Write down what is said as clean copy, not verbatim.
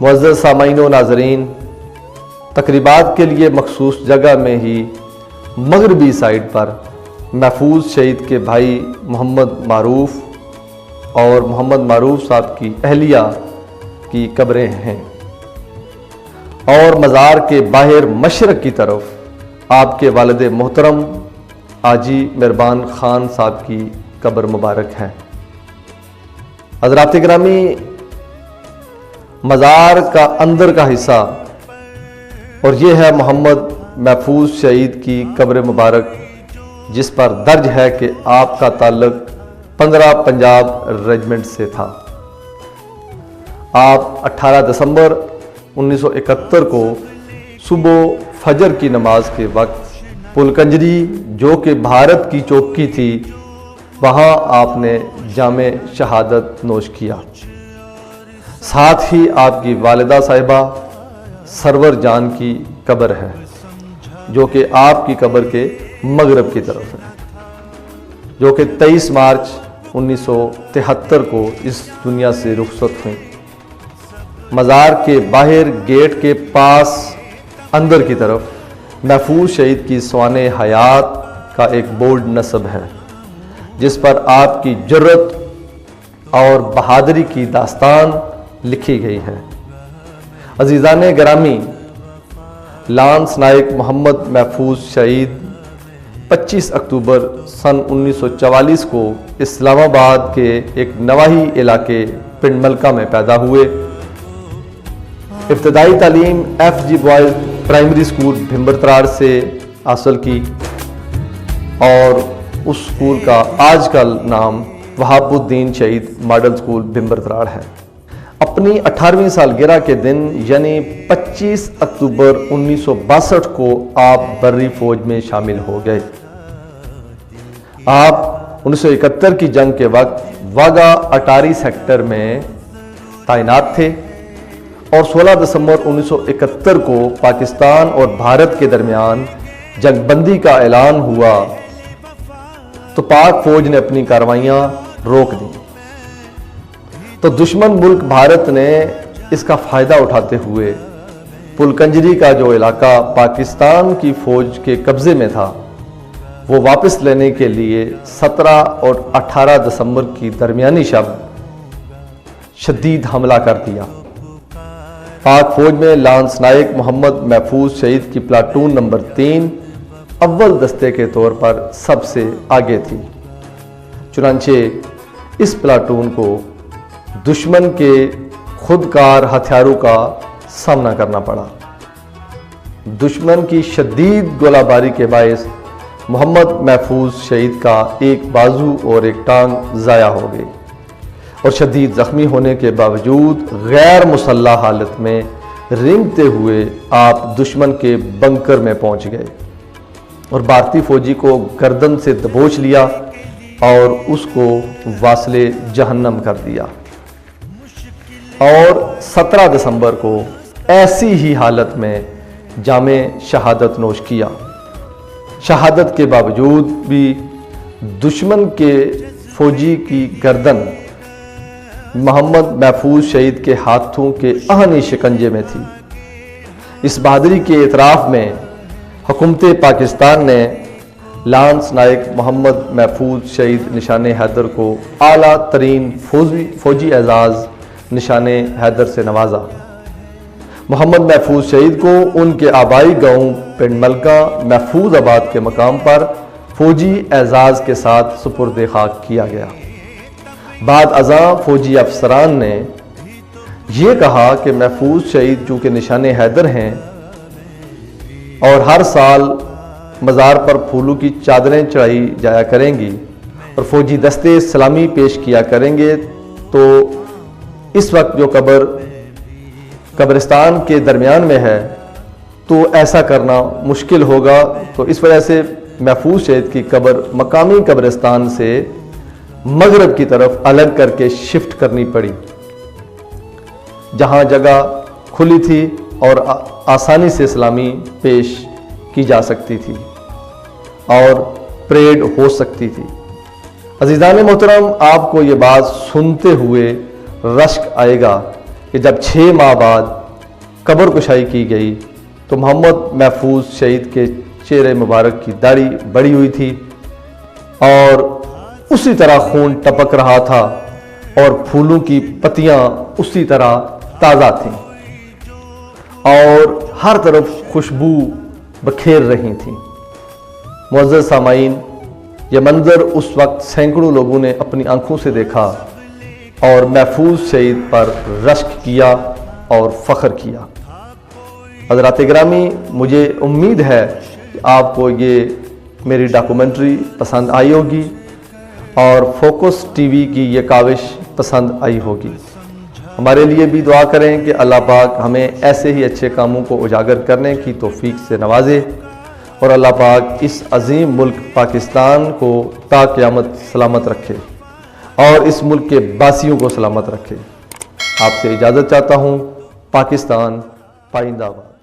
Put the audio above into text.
معزز سامعین و ناظرین، تقریبات کے لیے مخصوص جگہ میں ہی مغربی سائڈ پر محفوظ شہید کے بھائی محمد معروف اور محمد معروف صاحب کی اہلیہ کی قبریں ہیں، اور مزار کے باہر مشرق کی طرف آپ کے والد محترم حاجی مہربان خان صاحب کی قبر مبارک ہے۔ حضرات گرامی، مزار کا اندر کا حصہ اور یہ ہے محمد محفوظ شہید کی قبر مبارک، جس پر درج ہے کہ آپ کا تعلق 15 پنجاب ریجمنٹ سے تھا۔ آپ 18 دسمبر 1971 کو صبح فجر کی نماز کے وقت پلکنجری، جو کہ بھارت کی چوکی تھی، وہاں آپ نے جام شہادت نوش کیا۔ ساتھ ہی آپ کی والدہ صاحبہ سرور جان کی قبر ہے، جو کہ آپ کی قبر کے مغرب کی طرف ہے، جو کہ 23 مارچ 1973 کو اس دنیا سے رخصت ہوئی۔ مزار کے باہر گیٹ کے پاس اندر کی طرف محفوظ شہید کی سوانح حیات کا ایک بورڈ نصب ہے، جس پر آپ کی جرت اور بہادری کی داستان لکھی گئی ہے۔ عزیزان گرامی، لانس نائک محمد محفوظ شہید 25 اکتوبر سن 1944 کو اسلام آباد کے ایک نواحی علاقے پنڈ ملکہ میں پیدا ہوئے۔ ابتدائی تعلیم FG boys primary school Bhimber سے حاصل کی، اور اس اسکول کا آج کل نام وہاب الدین شہید ماڈل اسکول بھمبر ہے۔ اپنی 18ویں سالگرہ کے دن یعنی 25 اکتوبر 1962 کو آپ بری فوج میں شامل ہو گئے۔ آپ 1971 کی جنگ کے وقت واگا اٹاری سیکٹر میں تعینات تھے، اور 16 دسمبر 1971 کو پاکستان اور بھارت کے درمیان جنگ بندی کا اعلان ہوا تو پاک فوج نے اپنی کارروائیاں روک دیں، تو دشمن ملک بھارت نے اس کا فائدہ اٹھاتے ہوئے پلکنجری کا جو علاقہ پاکستان کی فوج کے قبضے میں تھا، وہ واپس لینے کے لیے 17 اور 18 دسمبر کی درمیانی شب شدید حملہ کر دیا۔ پاک فوج میں لانس نائک محمد محفوظ شہید کی پلاٹون نمبر 3 اول دستے کے طور پر سب سے آگے تھی۔ چنانچہ اس پلاٹون کو دشمن کے خودکار ہتھیاروں کا سامنا کرنا پڑا۔ دشمن کی شدید گولہ باری کے باعث محمد محفوظ شہید کا ایک بازو اور ایک ٹانگ ضائع ہو گئی، اور شدید زخمی ہونے کے باوجود غیر مسلح حالت میں رینگتے ہوئے آپ دشمن کے بنکر میں پہنچ گئے اور بھارتی فوجی کو گردن سے دبوچ لیا اور اس کو واصل جہنم کر دیا، اور 17 دسمبر کو ایسی ہی حالت میں جام شہادت نوش کیا۔ شہادت کے باوجود بھی دشمن کے فوجی کی گردن محمد محفوظ شہید کے ہاتھوں کے آہنی شکنجے میں تھی۔ اس بہادری کے اعتراف میں حکومت پاکستان نے لانس نائک محمد محفوظ شہید نشان حیدر کو اعلیٰ ترین فوجی اعزاز نشان حیدر سے نوازا۔ محمد محفوظ شہید کو ان کے آبائی گاؤں پنڈ ملکہ محفوظ آباد کے مقام پر فوجی اعزاز کے ساتھ سپرد خاک کیا گیا۔ بعد ازاں فوجی افسران نے یہ کہا کہ محفوظ شہید چونکہ نشان حیدر ہیں اور ہر سال مزار پر پھولوں کی چادریں چڑھائی جایا کریں گی اور فوجی دستے سلامی پیش کیا کریں گے، تو اس وقت جو قبرستان کے درمیان میں ہے تو ایسا کرنا مشکل ہوگا، تو اس وجہ سے محفوظ شہید کی قبر مقامی قبرستان سے مغرب کی طرف الگ کر کے شفٹ کرنی پڑی، جہاں جگہ کھلی تھی اور آسانی سے سلامی پیش کی جا سکتی تھی اور پریڈ ہو سکتی تھی۔ عزیزان محترم، آپ کو یہ بات سنتے ہوئے رشک آئے گا کہ جب 6 ماہ بعد قبر کشائی کی گئی تو محمد محفوظ شہید کے چہرے مبارک کی داڑھی بڑھی ہوئی تھی اور اسی طرح خون ٹپک رہا تھا اور پھولوں کی پتیاں اسی طرح تازہ تھیں اور ہر طرف خوشبو بکھیر رہی تھیں۔ معزز سامعین، یہ منظر اس وقت سینکڑوں لوگوں نے اپنی آنکھوں سے دیکھا اور محفوظ شہید پر رشک کیا اور فخر کیا۔ حضرات گرامی، مجھے امید ہے کہ آپ کو یہ میری ڈاکومنٹری پسند آئی ہوگی اور فوکس ٹی وی کی یہ کاوش پسند آئی ہوگی۔ ہمارے لیے بھی دعا کریں کہ اللہ پاک ہمیں ایسے ہی اچھے کاموں کو اجاگر کرنے کی توفیق سے نوازے اور اللہ پاک اس عظیم ملک پاکستان کو تا قیامت سلامت رکھے اور اس ملک کے باسیوں کو سلامت رکھے۔ آپ سے اجازت چاہتا ہوں۔ پاکستان پائندہ باد۔